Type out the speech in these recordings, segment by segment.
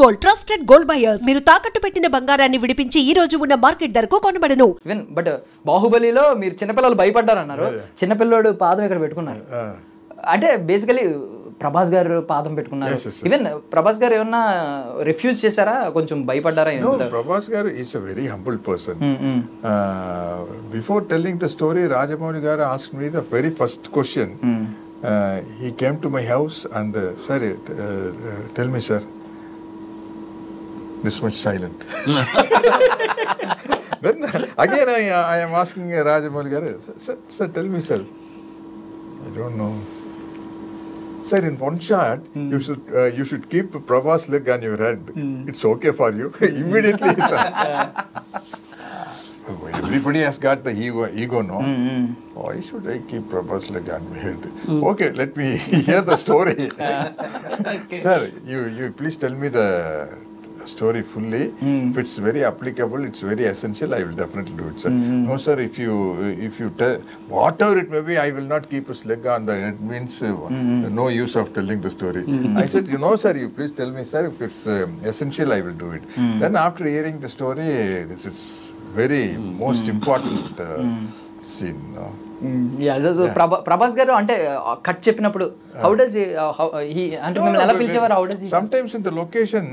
Gold trusted gold buyers. మీరు తాకట్టు పెట్టిన బంగారాన్ని విడిపించి ఈ రోజు ఉన్న మార్కెట్ ధరకు కొనబడను. ఈవెన్ బట్ బాహుబలిలో మీరు చిన్నపిల్లలు భయపడ్డారు అన్నారు. చిన్నపిల్లడు పాదం ఇక్కడ పెట్టుకున్నారు. అంటే బేసికలీ ప్రభాస్ గారు పాదం పెట్టుకున్నారు. ఈవెన్ ప్రభాస్ గారు ఏమన్నా రిఫ్యూజ్ చేశారా, కొంచెం భయపడ్డారా? Prabhas garu is a very humble person. Before telling the story, Rajamouli garu asked me the very first question. He came to my house and sir, tell me sir, this much silent. Then again I am asking Rajamouli garu, sir tell me sir, I don't know sir, in one shot you should keep Prabhas leg on your head. It's okay for you. Immediately sir. Everybody has got the ego no? Why should I keep Prabhas leg on my head? Okay, let me hear the story. Okay. Sir, you please tell me the story fully. If it's very applicable, it's very essential, I will definitely do it, sir. No sir, if you tell whatever it may be, I will not keep his leg on the head, means no use of telling the story. I said, you know sir, you please tell me sir, if it's essential, I will do it. Then after hearing the story, this is very most important scene. Prabhas గారు అంటే cut చెప్పినప్పుడు how does he అంటే మిమ్మల్ని ఎలా పిలిచేవారు? How does sometimes in the location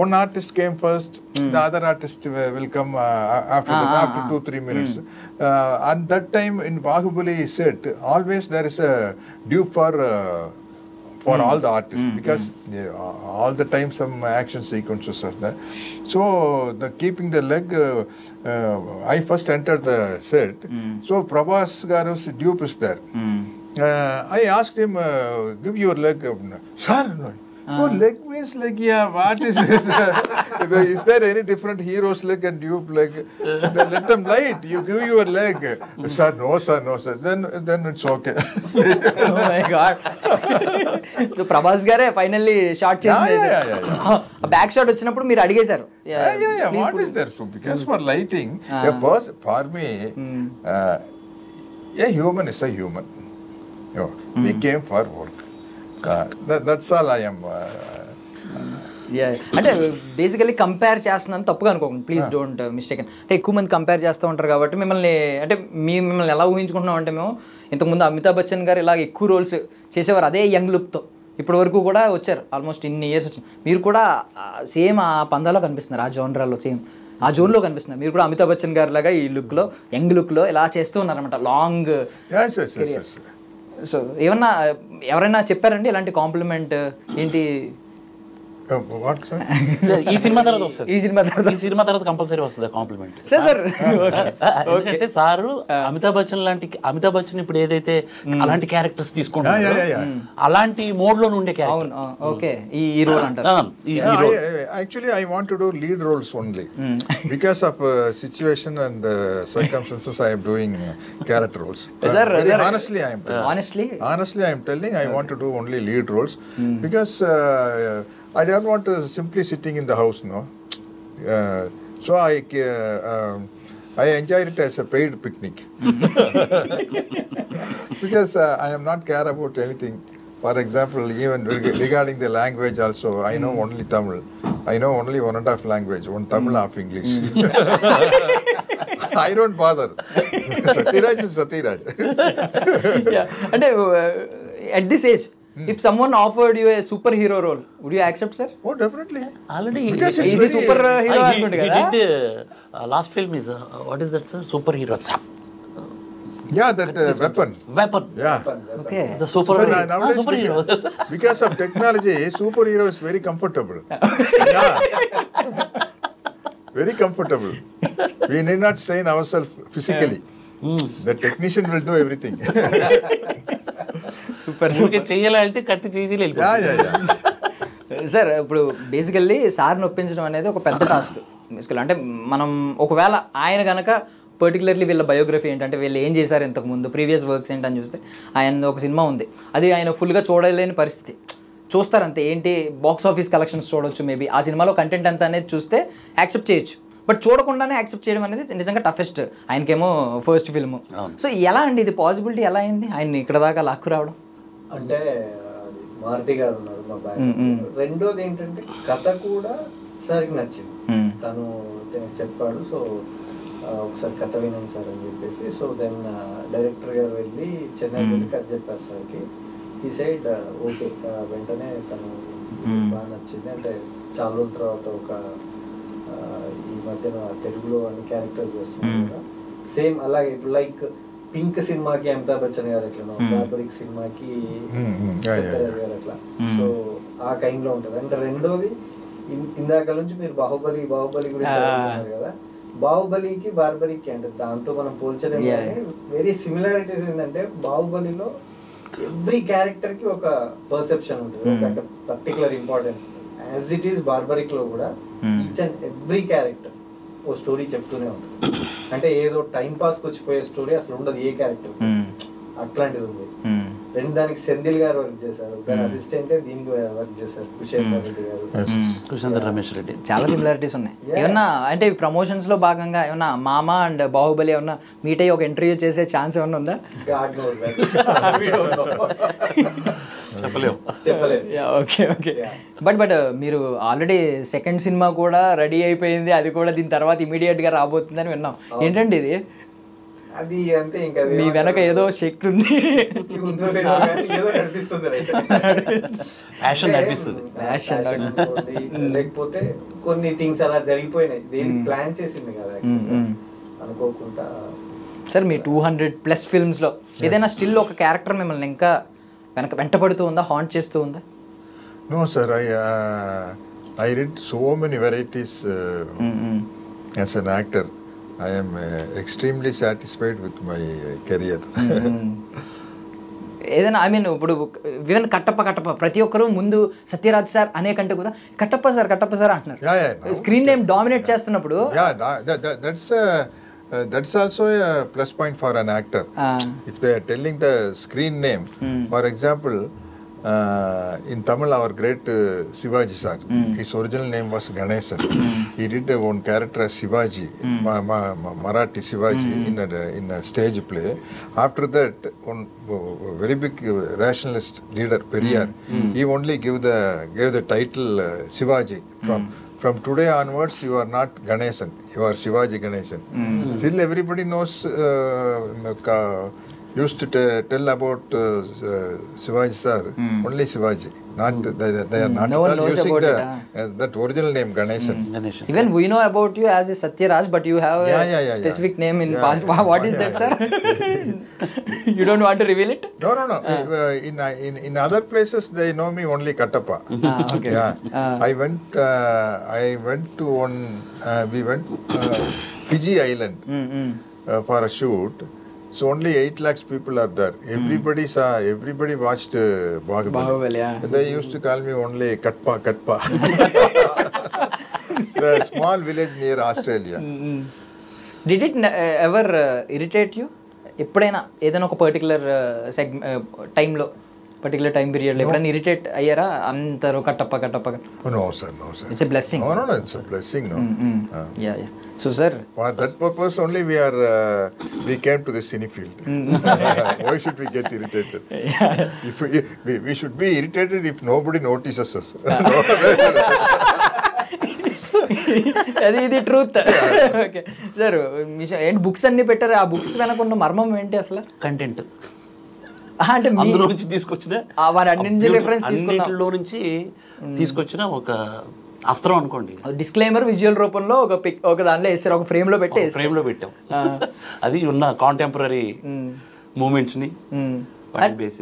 one artist came first, the other artist will come after 2-3 minutes. At that time in Bahubali set, always there is a due for all the artists, because all the time some action sequences are there. So the keeping the leg, I first entered the set. So Prabhas Garu's dupe is there. I asked him, give your leg. Sir, no, leg means leg. Yeah, what is this? Is there any different hero's leg and dupe leg? Then let them light. You give your leg. Sir, no sir. Then it's okay. Oh my God. So Prabhas గారే finally shot చేశారు. Back shot వచ్చినప్పుడు మీరు అడిగేశారు. Yeah. What is there? So because for lighting, for me, a human is a human. We came for work. That's all I am. అంటే basically compare చేస్తున్నాను తప్పుగా అనుకోండి, please don't mistake. అంటే ఎక్కువ మంది కంపేర్ చేస్తూ ఉంటారు కాబట్టి మిమ్మల్ని అంటే మిమ్మల్ని ఎలా ఊహించుకుంటున్నాం అంటే, మేము ఇంతకుముందు అమితాబ్ బచ్చన్ గారు ఇలా ఎక్కువ రోల్స్ చేసేవారు అదే యంగ్ లుక్తో. ఇప్పటి వరకు కూడా వచ్చారు, ఆల్మోస్ట్ ఇన్ని ఇయర్స్ వచ్చింది. మీరు కూడా సేమ్ ఆ పందాలో కనిపిస్తున్నారు, ఆ జోనరాలో సేమ్ ఆ జోన్లో కనిపిస్తున్నారు. మీరు కూడా అమితాబ్ బచ్చన్ గారు లాగా ఈ లుక్లో, యంగ్ లుక్లో ఇలా చేస్తూ ఉన్నారనమాట లాంగ్. సో ఏమన్నా ఎవరైనా చెప్పారండి ఇలాంటి కాంప్లిమెంట్ ఏంటి? ఈ సినిమా తర్వాత వస్తుంది, ఈ సినిమా తర్వాత కంపల్సరీ వస్తుంది కాంప్లిమెంట్. ఎందుకంటే సారు అమితాబ్ బచ్చన్ ఇప్పుడు ఏదైతే అలాంటి క్యారెక్టర్స్ తీసుకుంటారు, అలాంటి మోడ్ లో ఉండే క్యారెక్టర్. ఈ రోల్ అంటారు. Actually I want to do lead roles only. Because of situation and circumstances I am doing character roles. Honestly I am telling, I want to do only lead roles. Because I don't want to simply sitting in the house, no. So I enjoy it as a paid picnic. Because I am not care about anything. For example, even regarding the language also, I know only Tamil. I know only 1.5 language, one Tamil, half English. I don't bother. Satiraj is Satiraj. And at this age, if someone offered you a superhero role, would you accept, sir? Oh, definitely. Already he did superhero anukunte kada. He did last film is what is that, sir? Superhero. Yeah, that weapon. Yeah. Okay. The superhero. Superhero. Because of technology, superhero is very comfortable. Yeah. Very comfortable. We need not strain ourselves physically. The technician will do everything. చేయాలంటే కత్తి చీజీలు వెళ్ళిపోతుంది. Sir ఇప్పుడు basically సార్ని ఒప్పించడం అనేది ఒక పెద్ద task. బేసికల్ అంటే మనం ఒకవేళ ఆయన కనుక పర్టికులర్లీ వీళ్ళ బయోగ్రఫీ ఏంటంటే వీళ్ళు ఏం చేశారు ఇంతకుముందు, ప్రీవియస్ వర్క్స్ ఏంటని చూస్తే ఆయన ఒక సినిమా ఉంది, అది ఆయన ఫుల్గా చూడలేని పరిస్థితి. చూస్తారంతే, ఏంటి బాక్స్ ఆఫీస్ కలెక్షన్స్ చూడొచ్చు, మేబీ ఆ సినిమాలో కంటెంట్ అంతా అనేది చూస్తే యాక్సెప్ట్ చేయొచ్చు. బట్ చూడకుండానే యాక్సెప్ట్ చేయడం అనేది నిజంగా టఫెస్ట్. ఆయనకేమో ఫస్ట్ ఫిల్మ్. సో ఎలా అండి ఇది పాసిబిలిటీ ఎలా అయింది ఆయన్ని ఇక్కడ దాకా లాక్కు రావడం? అంటే మారుతి గారు ఉన్నారు మా బ్యాగ్. రెండోది ఏంటంటే కథ కూడా సార్కి నచ్చింది, తను చెప్పాడు. సో ఒకసారి కథ వినండి సార్ అని చెప్పేసి, సో దెన్ డైరెక్టర్ గారు వెళ్ళి చెన్నై వెళ్ళి కథ చెప్పారు సార్కి. ఈ సైడ్ ఓకే, వెంటనే తను బాగా నచ్చింది. అంటే చాలా రోజుల తర్వాత ఒక ఈ మధ్యన తెలుగులో అన్ని క్యారెక్టర్ చేస్తున్నాడు కదా, సేమ్ అలాగే ఇప్పుడు లైక్ పింక్ సినిమాకి అమితాబ్ బచ్చన్ గారు ఎట్లా, బార్బరిక్ సినిమాకి గారు అట్లా, సో ఆ కైండ్ లో ఉంటది. అంటే రెండోది ఇందాక నుంచి మీరు బాహుబలి గురించి చెప్తున్నారు కదా, బాహుబలికి బార్బరికి అంటే దాంతో మనం పోల్చలేము. వెరీ సిమిలారిటీస్ ఏంటంటే బాహుబలిలో ఎవ్రీ క్యారెక్టర్ కి ఒక పర్సెప్షన్ ఉంటుంది, ఒక particular importance. As it is Barbarik లో కూడా ఈచ్ అండ్ ఎవ్రీ క్యారెక్టర్ ఓ స్టోరీ చెప్తూనే ఉంటుంది. అంటే ఏదో టైం పాస్ కి వచ్చిపోయే స్టోరీ అసలు ఉండదు ఏ క్యారెక్టర్, అట్లాంటిది ఉంది. రెండు దానికి సెంధిల్ గారు వర్క్ చేశారు, దాని అసిస్టెంట్ దీనికి వర్క్ చేశారు కుశేందర్ రెడ్డి గారు, కుశేందర్ రమేష్ రెడ్డి. చాలా సిమిలారిటీస్ ఉన్నాయి. ఏమన్నా అంటే ప్రమోషన్స్ లో భాగంగా ఏమన్నా మామ అండ్ బాహుబలి ఏమన్నా మీట్ అయ్యి ఒక ఇంటర్వ్యూ చేసే ఛాన్స్ ఏమన్నా ఉందా? చెప్పలేము. Okay okay. బట్ మీరు ఆల్రెడీ సెకండ్ సినిమా కూడా రెడీ అయిపోయింది, అది కూడా దీని తర్వాత ఇమీడియట్ గా రాబోతుందని విన్నాం. ఏంటండి ఇది? అది అంటే ఇంకా మీ వెనక ఏదో శక్తి ఉంది, లేకపోతే కొన్ని థింగ్స్ అలా జరిగిపోయినాయి, దేని ప్లాన్ చేసింది కదా అనుకోకుండా. సార్ మీ 200+ ఫిల్మ్స్ లో ఏదైనా స్టిల్ ఒక క్యారెక్టర్ మిమ్మల్ని ఇంకా వెంటపడుతూ ఉందా, హాంట్ చేస్తూ ఉందా? No sir, I read so many varieties as an actor. I am extremely satisfied with my career. ఏదైనా ఐ మీన్ ఇప్పుడు ఈవెన్ కట్టప్ప ప్రతి ఒక్కరు ముందు సత్యరాజ్ సార్ అనే కంటే కూడా కట్టప్ప సార్ అంటున్నారు. స్క్రీన్ నేమ్ డామినేట్ చేస్తున్నప్పుడు that's also a plus point for an actor. If they are telling the screen name, for example, in Tamil, our great Shivaji sir, his original name was Ganesan. He did one character as Shivaji, Marathi Shivaji, in a stage play. After that, one very big rationalist leader, Periyar, he only gave the title Shivaji. From today onwards, you are not Ganesan, you are Shivaji Ganesan. Still, everybody knows. Used to tell about Shivaji sir, only Shivaji. Not they are not no at all using that original name Ganesan. Even we know about you as a Satyaraj, but you have a specific name in past. What is that, sir? You don't want to reveal it? No. In other places they know me only Kattappa. Okay. Yeah. I went to one. We went Fiji Island for a shoot. So only 8 lakhs people are there. Everybody watched Bahubali. Yeah. They used to call me only Katpa. The small village near Australia. Did it ever irritate you? ఎప్పుడైనా ఏదైనా ఒక particular టైంలో particular time పీరియడ్లో ఎప్పుడైనా irritate అయ్యారా అందరూ Kattappa? No sir. It's a blessing. No, it's a blessing. No. Yeah. So sir, for that purpose only we came to the cine field. Why should we get irritated? If we should be irritated if nobody notices us. ఇది truth. Okay sir, ఏంటి books అన్ని పెట్టారు, ఆ books వెనకున్న మర్మం ఏంటి అసలు? Content అంటే అందులో నుంచి తీసుకొచ్చిన అన్నింటిలో నుంచి తీసుకొచ్చిన ఒక అస్త్రం అనుకోండి. డిస్క్లైమర్ విజువల్ రూపంలో ఒక దాంట్లో వేసారు, ఒక ఫ్రేమ్ లో పెట్టాం. అది ఉన్న కాంటెంపరీ మూమెంట్స్ ని బేసి